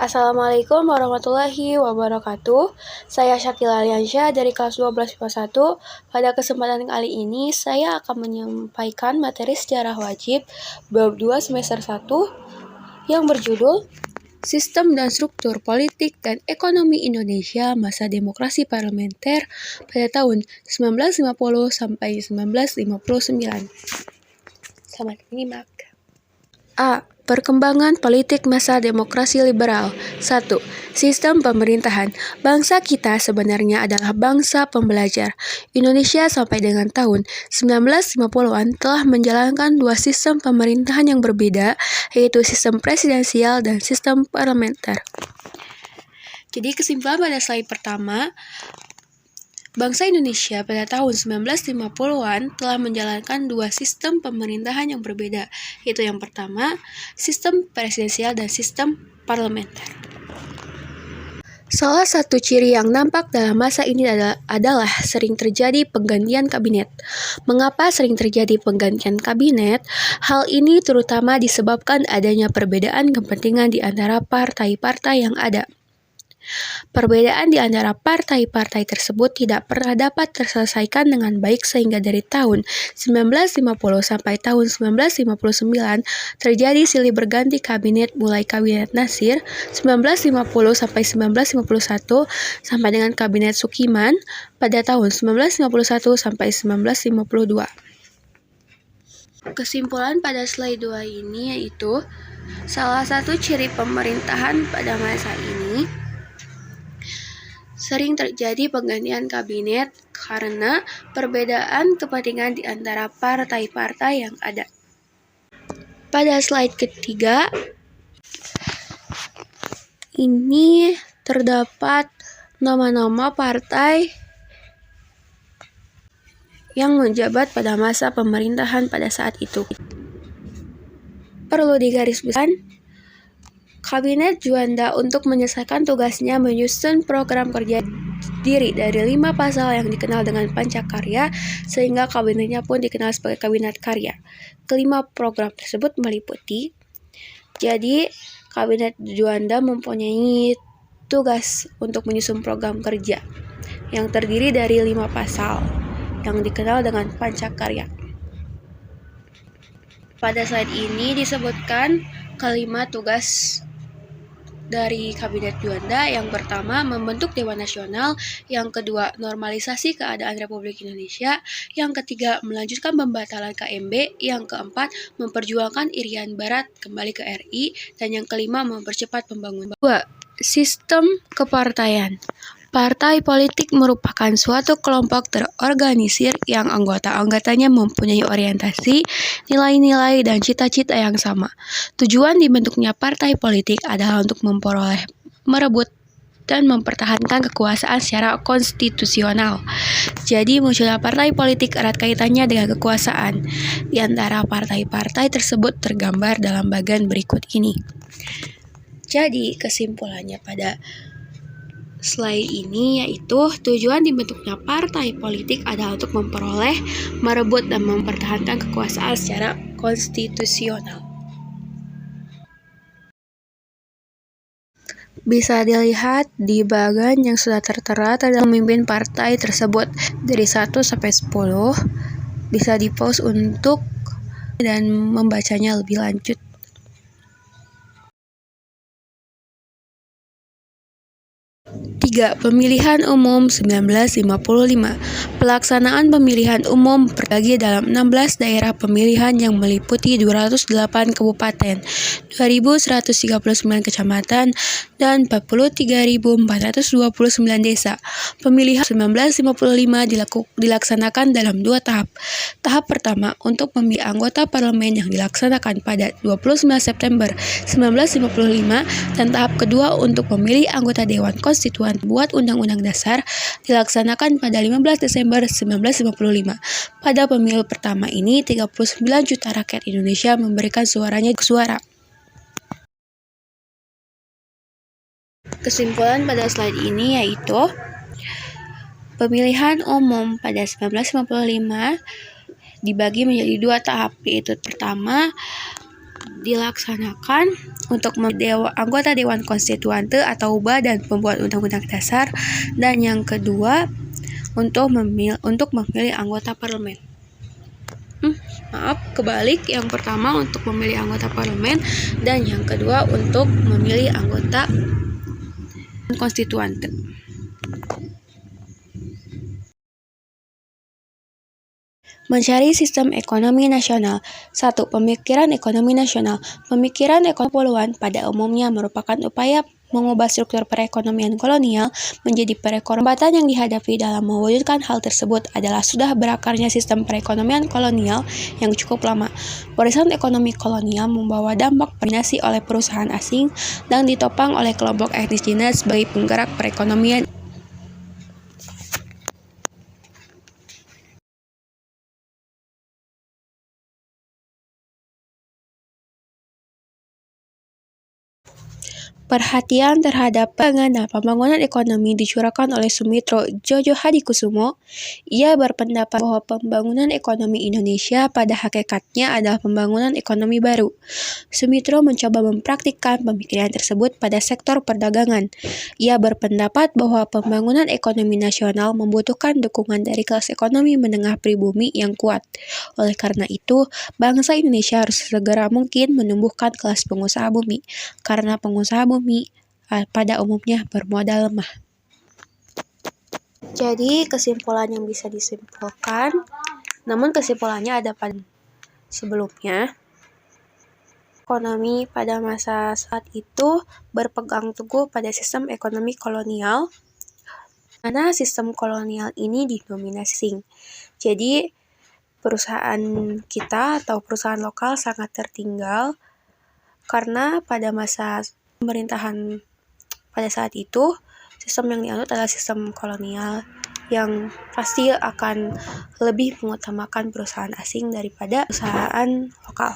Assalamualaikum warahmatullahi wabarakatuh. Saya Syakila Aliansyah dari kelas 12 IPA 1. Pada kesempatan kali ini, saya akan menyampaikan materi sejarah wajib bab 2 semester 1 yang berjudul Sistem dan Struktur Politik dan Ekonomi Indonesia Masa Demokrasi Parlementer pada tahun 1950 sampai 1959. Selamat menyimak. A. Perkembangan politik masa demokrasi liberal. 1. Sistem pemerintahan. Bangsa kita sebenarnya adalah bangsa pembelajar. Indonesia sampai dengan tahun 1950-an telah menjalankan dua sistem pemerintahan yang berbeda, yaitu sistem presidensial dan sistem parlementer. Jadi kesimpulan pada slide pertama, bangsa Indonesia pada tahun 1950-an telah menjalankan dua sistem pemerintahan yang berbeda, yaitu yang pertama, sistem presidensial dan sistem parlementer. Salah satu ciri yang nampak dalam masa ini adalah sering terjadi penggantian kabinet. Mengapa sering terjadi penggantian kabinet? Hal ini terutama disebabkan adanya perbedaan kepentingan di antara partai-partai yang ada. Perbedaan di antara partai-partai tersebut tidak pernah dapat terselesaikan dengan baik sehingga dari tahun 1950 sampai tahun 1959 terjadi silih berganti kabinet mulai kabinet Nasir 1950 sampai 1951 sampai dengan kabinet Sukiman pada tahun 1951 sampai 1952. Kesimpulan pada slide 2 ini yaitu salah satu ciri pemerintahan pada masa ini sering terjadi penggantian kabinet karena perbedaan kepentingan di antara partai-partai yang ada. Pada slide ketiga, ini terdapat nama-nama partai yang menjabat pada masa pemerintahan pada saat itu. Perlu digarisbawahi, Kabinet Juanda untuk menyelesaikan tugasnya menyusun program kerja diri dari 5 pasal yang dikenal dengan Pancakarya, sehingga kabinetnya pun dikenal sebagai Kabinet Karya. Kelima program tersebut meliputi, jadi Kabinet Juanda mempunyai tugas untuk menyusun program kerja yang terdiri dari 5 pasal yang dikenal dengan Pancakarya. Pada slide ini disebutkan kelima tugas dari Kabinet Juanda. Yang pertama, membentuk Dewan Nasional. Yang kedua, normalisasi keadaan Republik Indonesia. Yang ketiga, melanjutkan pembatalan KMB. Yang keempat, memperjuangkan Irian Barat kembali ke RI. Dan yang kelima, mempercepat pembangunan. 2. Sistem kepartaian. Partai politik merupakan suatu kelompok terorganisir yang anggota-anggotanya mempunyai orientasi, nilai-nilai, dan cita-cita yang sama. Tujuan dibentuknya partai politik adalah untuk memperoleh, merebut, dan mempertahankan kekuasaan secara konstitusional. Jadi munculnya partai politik erat kaitannya dengan kekuasaan. Di antara partai-partai tersebut tergambar dalam bagian berikut ini. Jadi kesimpulannya pada slide ini yaitu tujuan dibentuknya partai politik adalah untuk memperoleh, merebut, dan mempertahankan kekuasaan secara konstitusional. Bisa dilihat di bagian yang sudah tertera tentang pemimpin partai tersebut dari 1 sampai 10. Bisa di-pause untuk dan membacanya lebih lanjut. 3. Pemilihan umum 1955. Pelaksanaan pemilihan umum terbagi dalam 16 daerah pemilihan yang meliputi 208 kabupaten, 2.139 kecamatan, dan 43.429 desa. Pemilihan 1955 dilaksanakan dalam 2 tahap. Tahap pertama untuk memilih anggota parlemen yang dilaksanakan pada 29 September 1955 dan tahap kedua untuk memilih anggota Dewan Konstituan buat Undang-Undang Dasar dilaksanakan pada 15 Desember 1955. Pada pemilu pertama ini, 39 juta rakyat Indonesia memberikan suaranya suara. Kesimpulan pada slide ini yaitu pemilihan umum pada 1955 dibagi menjadi 2 tahap, yaitu pertama dilaksanakan untuk anggota Dewan Konstituante atau badan pembuat undang-undang dasar, dan yang kedua untuk memilih anggota parlemen. Kebalik, yang pertama untuk memilih anggota parlemen dan yang kedua untuk memilih anggota konstituante. Mencari sistem ekonomi nasional. 1. Pemikiran ekonomi nasional. Pemikiran ekonomi puluhan pada umumnya merupakan upaya mengubah struktur perekonomian kolonial menjadi perekonomian yang dihadapi dalam mewujudkan hal tersebut adalah sudah berakarnya sistem perekonomian kolonial yang cukup lama. Warisan ekonomi kolonial membawa dampak dominasi oleh perusahaan asing dan ditopang oleh kelompok etnis Cina sebagai penggerak perekonomian. Perhatian terhadap pembangunan ekonomi dicurahkan oleh Sumitro Djojo Hadikusumo. Ia berpendapat bahwa pembangunan ekonomi Indonesia pada hakikatnya adalah pembangunan ekonomi baru. Sumitro mencoba mempraktikkan pemikiran tersebut pada sektor perdagangan. Ia berpendapat bahwa pembangunan ekonomi nasional membutuhkan dukungan dari kelas ekonomi menengah pribumi yang kuat. Oleh karena itu, bangsa Indonesia harus segera mungkin menumbuhkan kelas pengusaha bumi, karena pengusaha bumi pada umumnya bermodal lemah. Jadi kesimpulan yang bisa disimpulkan, namun kesimpulannya ada pada sebelumnya. Ekonomi pada masa saat itu berpegang teguh pada sistem ekonomi kolonial, karena sistem kolonial ini didominasi. Jadi perusahaan kita atau perusahaan lokal sangat tertinggal karena pada masa pemerintahan pada saat itu, sistem yang dianut adalah sistem kolonial yang pasti akan lebih mengutamakan perusahaan asing daripada perusahaan lokal.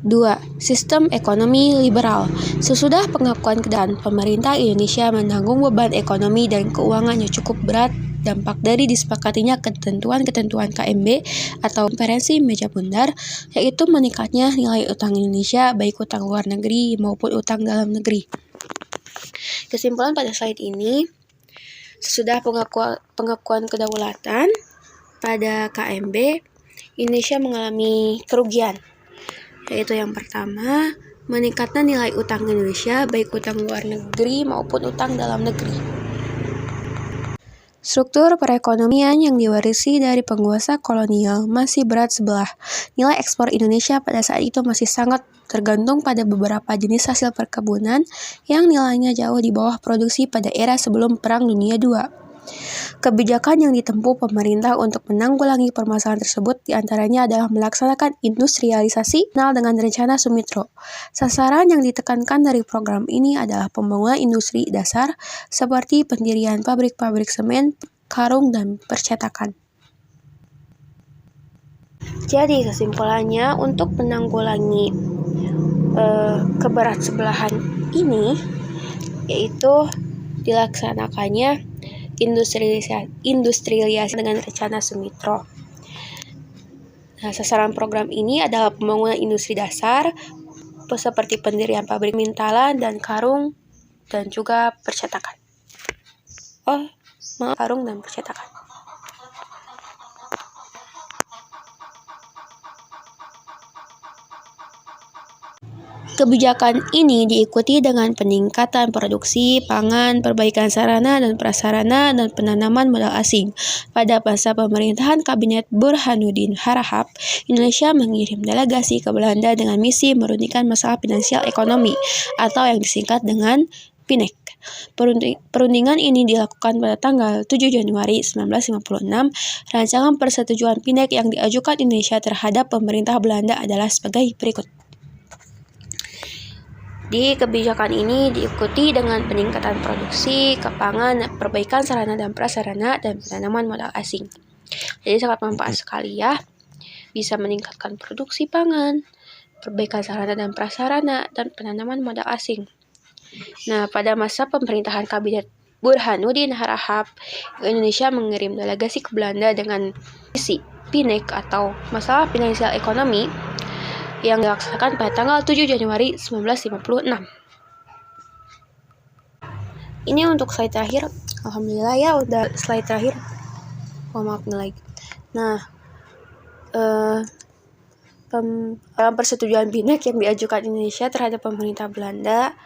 2. Sistem ekonomi liberal. Sesudah pengakuan keadaan, pemerintah Indonesia menanggung beban ekonomi dan keuangan yang cukup berat dampak dari disepakatinya ketentuan-ketentuan KMB atau Konferensi Meja Bundar, yaitu meningkatnya nilai utang Indonesia, baik utang luar negeri maupun utang dalam negeri. Kesimpulan pada slide ini, sesudah pengakuan kedaulatan pada KMB, Indonesia mengalami kerugian, yaitu yang pertama, meningkatnya nilai utang Indonesia, baik utang luar negeri maupun utang dalam negeri. Struktur perekonomian yang diwarisi dari penguasa kolonial masih berat sebelah. Nilai ekspor Indonesia pada saat itu masih sangat tergantung pada beberapa jenis hasil perkebunan yang nilainya jauh di bawah produksi pada era sebelum Perang Dunia II. Kebijakan yang ditempuh pemerintah untuk menanggulangi permasalahan tersebut diantaranya adalah melaksanakan industrialisasi dengan rencana Sumitro. Sasaran yang ditekankan dari program ini adalah pembangunan industri dasar seperti pendirian pabrik-pabrik semen, karung, dan percetakan. Jadi kesimpulannya, untuk menanggulangi keberatan ini, yaitu dilaksanakannya industrialisasi dengan rencana Sumitro. Nah, sasaran program ini adalah pembangunan industri dasar seperti pendirian pabrik mintalan dan karung dan juga percetakan. Karung dan percetakan. Kebijakan ini diikuti dengan peningkatan produksi pangan, perbaikan sarana dan prasarana, dan penanaman modal asing. Pada masa pemerintahan Kabinet Burhanuddin Harahap, Indonesia mengirim delegasi ke Belanda dengan misi merundingkan masalah finansial ekonomi, atau yang disingkat dengan PINEK. Perundingan ini dilakukan pada tanggal 7 Januari 1956. Rancangan persetujuan PINEK yang diajukan Indonesia terhadap pemerintah Belanda adalah sebagai berikut. Di kebijakan ini diikuti dengan peningkatan produksi, kepangan, perbaikan sarana dan prasarana, dan penanaman modal asing. Jadi sangat bermanfaat sekali ya. Bisa meningkatkan produksi pangan, perbaikan sarana dan prasarana, dan penanaman modal asing. Nah, pada masa pemerintahan Kabinet Burhanuddin Harahap, Indonesia mengirim delegasi ke Belanda dengan misi PINEK atau Masalah Finansial Ekonomi yang dilaksanakan pada tanggal 7 Januari 1956. Ini untuk slide terakhir. Alhamdulillah ya udah slide terakhir. Maaf nih lagi. Nah, dalam persetujuan PINEK yang diajukan Indonesia terhadap pemerintah Belanda,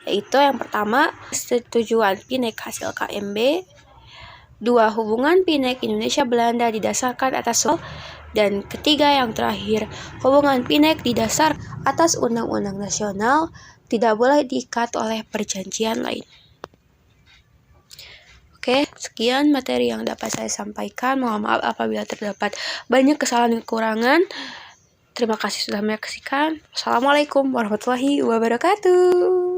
yaitu yang pertama, persetujuan PINEK hasil KMB. 2. Hubungan PINEK Indonesia-Belanda didasarkan atas dan ketiga yang terakhir, hubungan PINEK didasar atas undang-undang nasional, tidak boleh diikat oleh perjanjian lain. Oke, sekian materi yang dapat saya sampaikan. Mohon maaf apabila terdapat banyak kesalahan dan kekurangan. Terima kasih sudah menyaksikan. Wassalamualaikum warahmatullahi wabarakatuh.